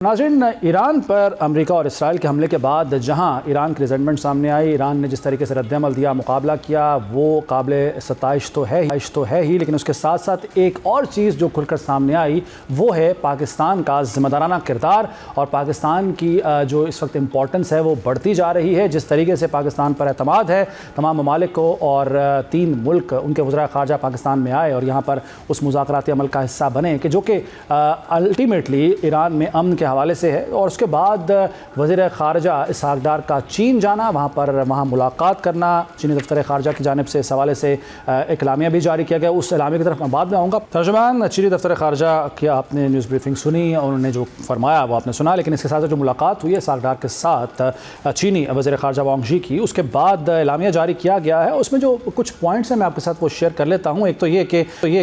नाज़रीन, ईरान पर अमेरिका और इसराइल के हमले के बाद जहां ईरान की रिजल्टमेंट सामने आई, ईरान ने जिस तरीके से रद्द-ए-अमल दिया, मुकाबला किया, वो काबिल सताइश तो है ही, लेकिन उसके साथ साथ एक और चीज़ जो खुलकर सामने आई वो है पाकिस्तान का ज़िम्मेदाराना किरदार और पाकिस्तान की जो इस वक्त इम्पोर्टेंस है वो बढ़ती जा रही है। जिस तरीके से पाकिस्तान पर एतमाद है तमाम ममालिक को और 3 मुल्क उनके वज़ीर ख़ारजा पाकिस्तान में आए और यहाँ पर उस मुज़ाकराती अमल का हिस्सा बने कि जो कि अल्टीमेटली ईरान में अमन के हवाले से है। और उसके बाद वज़ीर ख़ारजा इसहाक़ डार का चीन जाना, वहाँ मुलाकात करना, चीनी दफ्तर ख़ारजा की जानिब से इस हवाले से इकलामिया भी जारी किया गया। उस इलामे की तरफ मैं बाद में आऊँगा। तर्जुमान चीनी दफ्तर ख़ारजा की आपने न्यूज़ ब्रीफिंग सुनी और उन्होंने जो फरमाया वो आपने सुना, लेकिन इसके साथ जो मुलाकात हुई है इसहाक़ डार के साथ चीनी वज़ीर ख़ारजा वांग ज़ी की, उसके बाद इलामिया जारी किया गया है। उसमें जो कुछ पॉइंट्स हैं मैं आपके साथ वो शेयर कर लेता हूँ। एक तो ये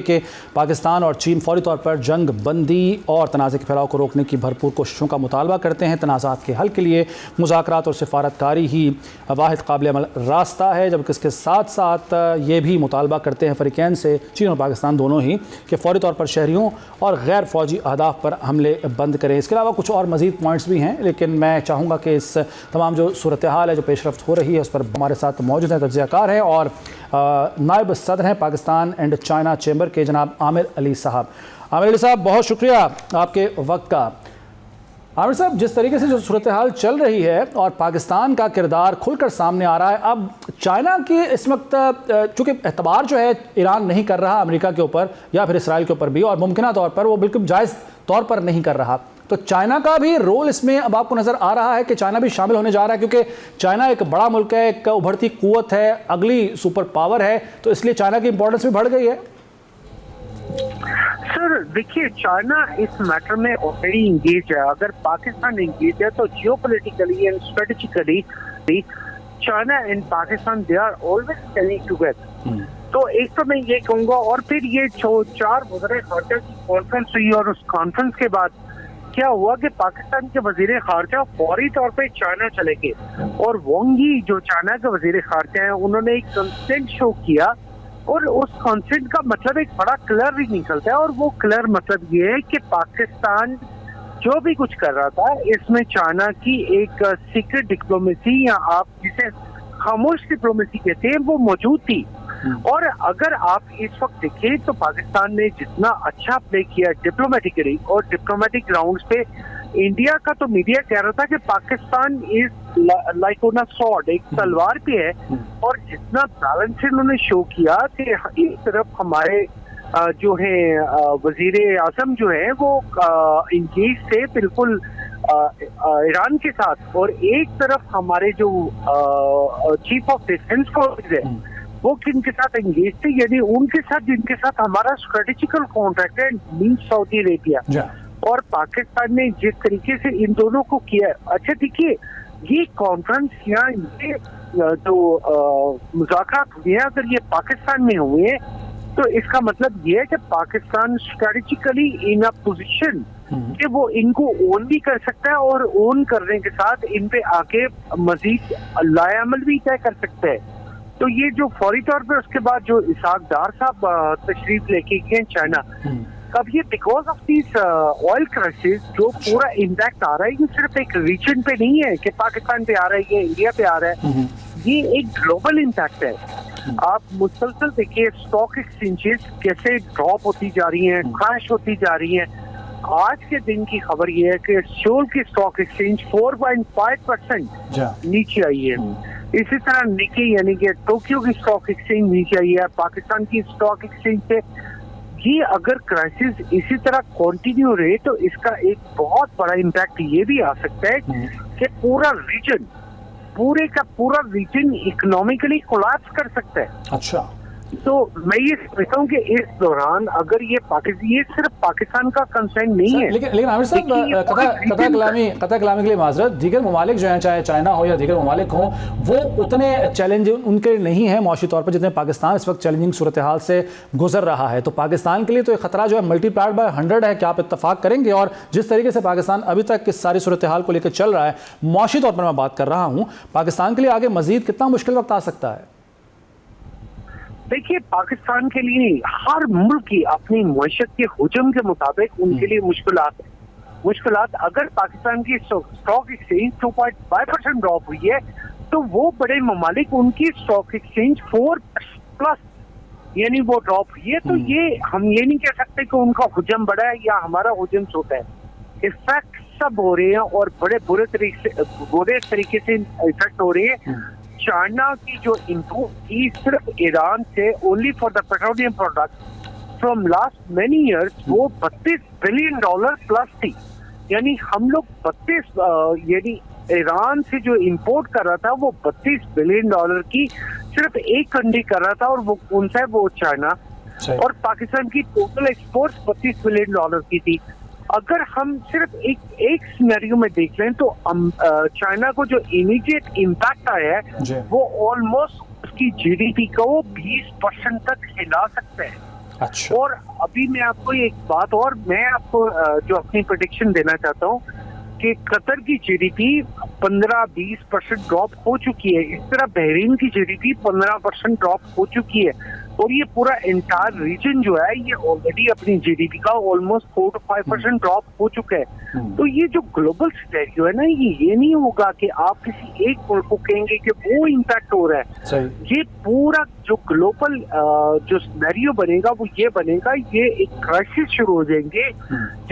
कि पाकिस्तान और चीन फौरी तौर पर जंग बंदी और तनाज़े के फैलाव को रोकने की भरपूर कोशिशों का मुतालबा करते हैं। तनाज़ात के हल के लिए मुज़ाकरात और सिफारतकारी ही वाहिद काबिल अमल रास्ता है, जबकि इसके साथ साथ ये भी मुतालबा करते हैं फ़रीक़ैन से, चीन और पाकिस्तान दोनों ही, कि फ़ौरी तौर पर शहरियों और गैर फ़ौजी अहदाफ़ पर हमले बंद करें। इसके अलावा कुछ और मज़ीद पॉइंट्स भी हैं, लेकिन मैं चाहूँगा कि इस तमाम जो सूरत हाल है, जो पेशरफ्त हो रही है, उस पर हमारे साथ मौजूद हैं, तज्ज़ियाकार हैं और नायब सदर हैं पाकिस्तान एंड चाइना चैम्बर के जनाब आमिर अली साहब। आमिर अली साहब, बहुत शुक्रिया आपके वक्त का। आमिर साहब, जिस तरीके से जो सूरत हाल चल रही है और पाकिस्तान का किरदार खुलकर सामने आ रहा है, अब चाइना की इस वक्त चूँकि एतबार जो है ईरान नहीं कर रहा अमेरिका के ऊपर या फिर इसराइल के ऊपर भी, और मुमकिन तौर पर वो बिल्कुल जायज़ तौर पर नहीं कर रहा, तो चाइना का भी रोल इसमें अब आपको नज़र आ रहा है कि चाइना भी शामिल होने जा रहा है, क्योंकि चाइना एक बड़ा मुल्क है, एक उभरती क़ुव्वत है, अगली सुपर पावर है, तो इसलिए चाइना की इंपॉर्टेंस भी बढ़ गई है। सर देखिए, चाइना इस मैटर में ऑलरेडी इंगेज है। अगर पाकिस्तान इंगेज है तो geopolitically and strategically China and Pakistan they are always standing together. तो एक तो मैं ये कहूंगा, और फिर ये 4 वज़ीर ख़ारजा की कॉन्फ्रेंस हुई और उस कॉन्फ्रेंस के बाद क्या हुआ कि पाकिस्तान के वज़ीर ख़ारजा फौरी तौर पे चाइना चले गए और वांग यी जो चाइना के वज़ीर ख़ारजा हैं उन्होंने एक कंसेंट शो किया, और उस कॉन्सेंट का मतलब एक बड़ा क्लियर भी निकलता है, और वो क्लियर मतलब ये है कि पाकिस्तान जो भी कुछ कर रहा था इसमें चाइना की एक सीक्रेट डिप्लोमेसी, या आप जिसे खामोश डिप्लोमेसी कहते हैं, वो मौजूद थी। और अगर आप इस वक्त देखें तो पाकिस्तान ने जितना अच्छा प्ले किया डिप्लोमेटिकली और डिप्लोमेटिक राउंड्स पे, इंडिया का तो मीडिया कह रहा था कि Pakistan is like on a sword, एक तलवार पे है, और जितना बैलेंस उन्होंने शो किया कि एक तरफ हमारे जो है वजीर आजम जो है वो इंगेज थे बिल्कुल ईरान के साथ, और एक तरफ हमारे जो चीफ ऑफ डिफेंस फोर्सेस है वो किनके साथ इंगेज थे, यानी उनके साथ जिनके साथ हमारा स्ट्रेटेजिकल कॉन्ट्रैक्ट है, मीन सऊदी अरेबिया। और पाकिस्तान ने जिस तरीके से इन दोनों को किया, अच्छा देखिए ये कॉन्फ्रेंस या ये जो मुज़ाकरात हुए हैं, अगर ये पाकिस्तान में हुए हैं तो इसका मतलब ये है कि Pakistan strategically in a position कि वो इनको ओन भी कर सकता है, और ओन करने के साथ इन पे आके मजीद लाएअमल भी तय कर सकता है। तो ये जो फौरी तौर पे उसके बाद जो इसहाक़ डार साहब तशरीफ लेके गए चाइना, अब ये because of this oil crisis जो पूरा इम्पैक्ट आ रहा है, ये सिर्फ एक रीजन पे नहीं है कि पाकिस्तान पे आ रहा है, ये इंडिया पे आ रहा है, ये एक ग्लोबल इम्पैक्ट है। आप मुसलसल देखिए स्टॉक एक्सचेंजेस कैसे ड्रॉप होती जा रही हैं, क्रैश होती जा रही हैं। आज के दिन की खबर ये है कि सियोल की स्टॉक एक्सचेंज 4.5% नीचे आई है। इसी तरह निकी यानी कि टोक्यो की स्टॉक एक्सचेंज नीचे आई है। पाकिस्तान की स्टॉक एक्सचेंज से ये अगर क्राइसिस इसी तरह कंटिन्यू रहे तो इसका एक बहुत बड़ा इम्पैक्ट ये भी आ सकता है कि पूरा रीजन इकोनॉमिकली कोलैप्स कर सकता है। अच्छा, तो मैं ये समझता हूँ कि इस दौरान अगर ये सिर्फ पाकिस्तान का कंसर्न नहीं है। लेकिन आमिर साहब, कता कलामी के लिए माजरत, दीगर ममालिक जो हैं, चाहे चाइना हो या दीगर ममालिक हों, वो उतने चैलेंज उनके नहीं है मौशी तौर पर जितने पाकिस्तान इस वक्त चैलेंजिंग सूरत हाल से गुजर रहा है। तो पाकिस्तान के लिए तो एक खतरा जो है मल्टीप्लाइड बाय 100 है। क्या आप इत्तफाक करेंगे? और जिस तरीके से पाकिस्तान अभी तक इस सारी सूरत हाल को लेकर चल रहा है, मौशी तौर पर मैं बात कर रहा हूँ, पाकिस्तान के लिए आगे मजीद कितना मुश्किल वक्त आ सकता है? देखिए, पाकिस्तान के लिए हर मुल्क की अपनी मईशत के हुजम के मुताबिक उनके लिए मुश्किलात है। मुश्किलात, अगर पाकिस्तान की स्टॉक एक्सचेंज 2.5% ड्रॉप हुई है तो वो बड़े ममालिक उनकी स्टॉक एक्सचेंज 4+ यानी वो ड्रॉप हुई है। तो ये हम ये नहीं कह सकते कि उनका हुजम बड़ा है या हमारा हुजम छोटा है। इफेक्ट सब हो रहे हैं और बड़े बुरे तरीके से इफेक्ट हो रहे हैं। चाइना की जो इम्पोर्ट थी सिर्फ ईरान से only for the petroleum product from last many years, वो $32 बिलियन प्लस थी। यानी हम लोग 32 यानी ईरान से जो इंपोर्ट कर रहा था वो $32 बिलियन की सिर्फ एक कंट्री कर रहा था, और वो कौन सा है? वो चाइना। और पाकिस्तान की टोटल एक्सपोर्ट $32 बिलियन की थी। अगर हम सिर्फ एक सिनेरियो में देख लें तो चाइना को जो इमीडिएट इम्पैक्ट आया है वो ऑलमोस्ट उसकी जीडीपी को 20% तक हिला सकता है। अच्छा। और अभी मैं आपको एक बात और मैं आपको जो अपनी प्रेडिक्शन देना चाहता हूँ कि कतर की जीडीपी 15-20% ड्रॉप हो चुकी है। इस तरह बहरीन की जीडीपी 15% ड्रॉप हो चुकी है, और ये पूरा एंटायर रीजन जो है ये ऑलरेडी अपनी जीडीपी का ऑलमोस्ट 4-5% ड्रॉप हो चुका है। तो ये जो ग्लोबल सिनेरियो है ना, ये नहीं होगा कि आप किसी एक मुल्क को कहेंगे कि वो इम्पैक्ट हो रहा है। ये पूरा जो ग्लोबल जो सिनेरियो बनेगा वो ये बनेगा, ये एक क्राइसिस शुरू हो जाएंगे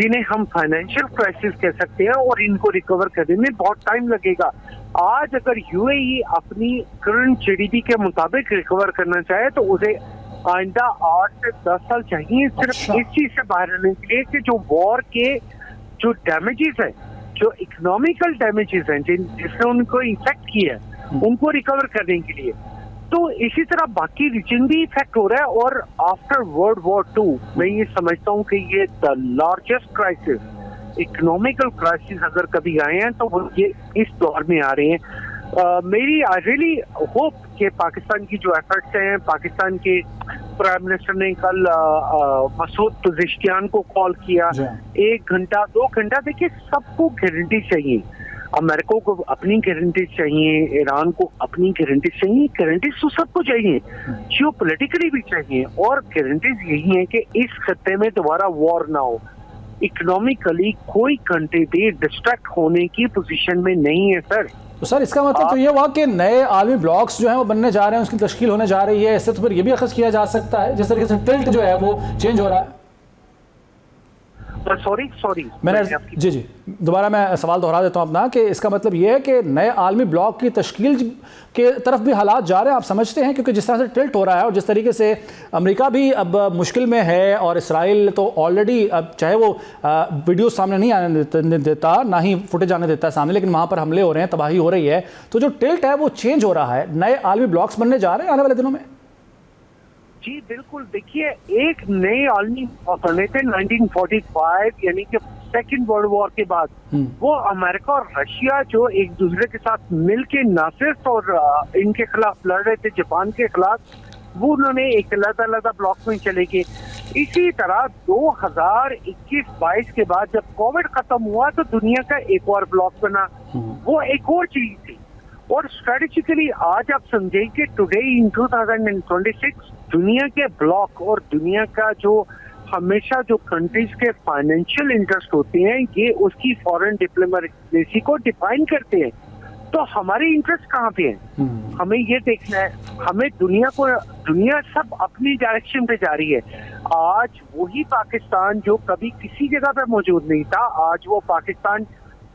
जिन्हें हम फाइनेंशियल क्राइसिस कह सकते हैं, और इनको रिकवर करने में बहुत टाइम लगेगा। आज अगर यूएई अपनी करंट जीडीपी के मुताबिक रिकवर करना चाहे तो उसे आइंदा 8 से 10 साल चाहिए, सिर्फ इस चीज से बाहर आने के लिए कि जो वॉर के जो डैमेजेस हैं, जो इकोनॉमिकल डैमेजेस हैं जिसने उनको इफेक्ट किया है, उनको रिकवर करने के लिए। तो इसी तरह बाकी रीजन भी इफेक्ट हो रहा है। और आफ्टर वर्ल्ड वॉर 2 मैं ये समझता हूँ कि ये the largest crisis, economical crisis अगर कभी आए हैं तो वो ये इस दौर में आ रहे हैं। मेरी आई रियली होप कि पाकिस्तान की जो एफर्ट्स हैं, पाकिस्तान के प्राइम मिनिस्टर ने कल मसूद पज़ेश्कियान को कॉल किया, 1 घंटा 2 घंटा, देखिए सबको गारंटी चाहिए। अमेरिका को अपनी गारंटी चाहिए, ईरान को अपनी गारंटी चाहिए, गारंटीज तो सबको चाहिए, जियो पोलिटिकली भी चाहिए, और गारंटीज यही है कि इस खत्ते में दोबारा वॉर ना हो। इकोनॉमिकली कोई कंट्री भी डिस्ट्रैक्ट होने की पोजीशन में नहीं है सर। तो सर इसका मतलब तो ये हुआ कि नए आर्मी ब्लॉक्स जो हैं वो बनने जा रहे हैं, उसकी तश्कील होने जा रही है। इससे तो फिर ये भी अखज़ किया जा सकता है जिस तरीके से टिल्ट जो है वो चेंज हो रहा है। सॉरी मैंने जी दोबारा मैं सवाल दोहरा देता हूं अपना, कि इसका मतलब ये है कि नए आलमी ब्लॉक की तश्कील के तरफ भी हालात जा रहे हैं, आप समझते हैं? क्योंकि जिस तरह से टिल्ट हो रहा है और जिस तरीके से अमेरिका भी अब मुश्किल में है, और इसराइल तो ऑलरेडी अब चाहे वो वीडियो सामने नहीं आने देता, ना ही फुटेज आने देता है सामने, लेकिन वहाँ पर हमले हो रहे हैं, तबाही हो रही है, तो जो टिल्ट है वो चेंज हो रहा है। नए आलमी ब्लॉक्स बनने जा रहे हैं आने वाले दिनों में। जी बिल्कुल, देखिए एक नए आलमी बने थे 1945 यानी कि सेकेंड वर्ल्ड वॉर के बाद। वो अमेरिका और रशिया जो एक दूसरे के साथ मिलके नासिस्ट और इनके खिलाफ लड़ रहे थे, जापान के खिलाफ, वो उन्होंने एक अलग ब्लॉक में चले गए। इसी तरह 2021-22 के बाद जब कोविड खत्म हुआ तो दुनिया का एक और ब्लॉक बना, वो एक और चीज थी। और स्ट्रेटेजिकली आज आप समझे कि टुडे इन 2026 दुनिया के ब्लॉक और दुनिया का जो हमेशा जो कंट्रीज के फाइनेंशियल इंटरेस्ट होते हैं ये उसकी फॉरेन डिप्लोमेसी को डिफाइन करते हैं। तो हमारे इंटरेस्ट कहाँ पे है? हमें ये देखना है, हमें दुनिया सब अपनी डायरेक्शन पे जा रही है। आज वही पाकिस्तान जो कभी किसी जगह पे मौजूद नहीं था, आज वो पाकिस्तान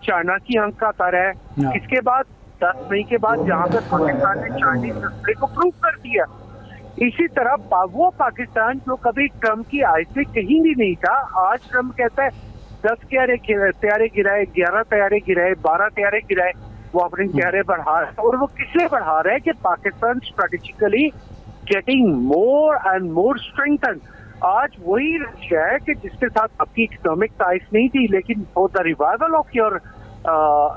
चाइना की आंख का तारा है। इसके बाद 10 मई के बाद जहाँ पे पाकिस्तान ने चाइनीज डिस्प्ले को प्रूव कर दिया। इसी तरह वो पाकिस्तान जो कभी ट्रम्प की आय से कहीं भी नहीं था, आज ट्रम्प कहता है 10 तैयारे गिराए, 11 तैयारे गिराए, 12 तैयारे गिराए, वो अपने तैयारे बढ़ा रहा है। और वो किससे बढ़ा रहा है कि Pakistan strategically getting more and more strengthen. आज वही रशिया है कि जिसके साथ आपकी इकोनॉमिक टाइज नहीं थी, लेकिन for the revival of your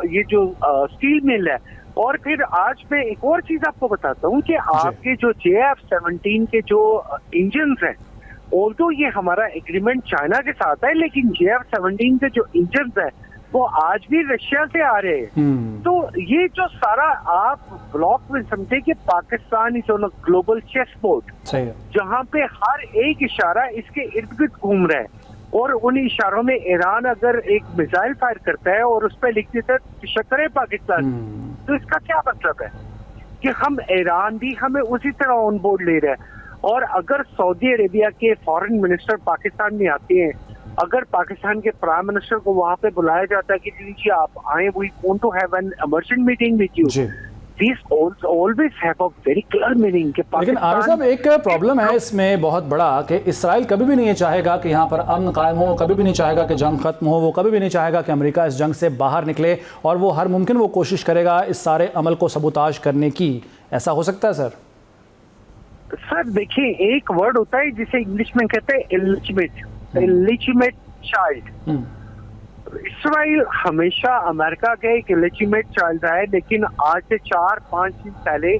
ये जो स्टील मिल है। और फिर आज मैं एक और चीज आपको बताता हूँ कि आपके जो JF-17 के जो इंजन हैं, ऑल्दो ये हमारा एग्रीमेंट चाइना के साथ है, लेकिन JF-17 के जो इंजन हैं वो आज भी रशिया से आ रहे हैं। तो ये जो सारा आप ब्लॉक में समझे कि Pakistan is on a global chess board, जहाँ पे हर एक इशारा इसके इर्द गिर्द घूम रहा है। और उन इशारों में ईरान अगर एक मिसाइल फायर करता है और उस पर लिख देता है शक्कर पाकिस्तान, तो इसका क्या मतलब है कि हम ईरान भी हमें उसी तरह ऑन बोर्ड ले रहा है। और अगर सऊदी अरेबिया के फॉरेन मिनिस्टर पाकिस्तान में आते हैं, अगर पाकिस्तान के प्राइम मिनिस्टर को वहां पे बुलाया जाता है कि जी आप आए, we want to have an emergent meeting with you, this always have a very clear meaning. लेकिन आरिफ साहब एक प्रॉब्लम है इसमें बहुत बड़ा कि इसराइल कभी भी नहीं ये चाहेगा कि यहाँ पर अमन कायम हो, कभी भी नहीं चाहेगा कि जंग खत्म हो, वो कभी भी नहीं चाहेगा कि अमेरिका इस जंग से बाहर निकले, और वो हर मुमकिन वो कोशिश करेगा इस सारे अमल को सबूताज करने की। ऐसा हो सकता है सर? सर देखिए, एक वर्ड होता है जिसे इंग्लिश में कहते हैं इलिजिमेट चाइल्ड। इसराइल हमेशा अमेरिका का एक इलिजिमेट चाइल्ड रहा है, लेकिन आज से 4-5 दिन पहले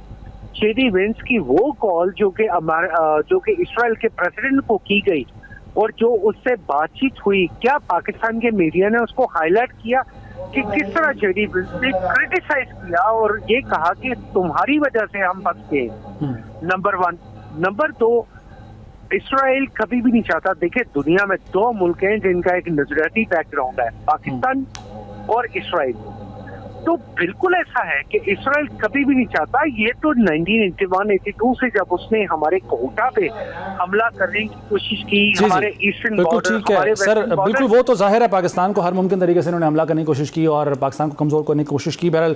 जेडी वेंस की वो कॉल जो कि इसराइल के प्रेसिडेंट को की गई और जो उससे बातचीत हुई, क्या पाकिस्तान के मीडिया ने उसको हाईलाइट किया कि किस तरह जेडी वेंस ने क्रिटिसाइज किया और ये कहा कि तुम्हारी वजह से हम फंस गए। नंबर 1। नंबर 2, इसराइल कभी भी नहीं चाहता, देखिए दुनिया में 2 मुल्क हैं जिनका एक नजरियाती बैकग्राउंड है, पाकिस्तान और इसराइल। तो बिल्कुल ऐसा है कि इसराइल कभी भी नहीं चाहता, ये तो 1981-82 से जब उसने हमारे कोटा पे हमला करने की कोशिश की, हमारे ईस्टर्न बॉर्डर, हमारे सर बिल्कुल, वो तो जाहिर है पाकिस्तान को हर मुमकिन तरीके से उन्होंने हमला करने की कोशिश की और पाकिस्तान को कमज़ोर करने की कोशिश की। बहरहाल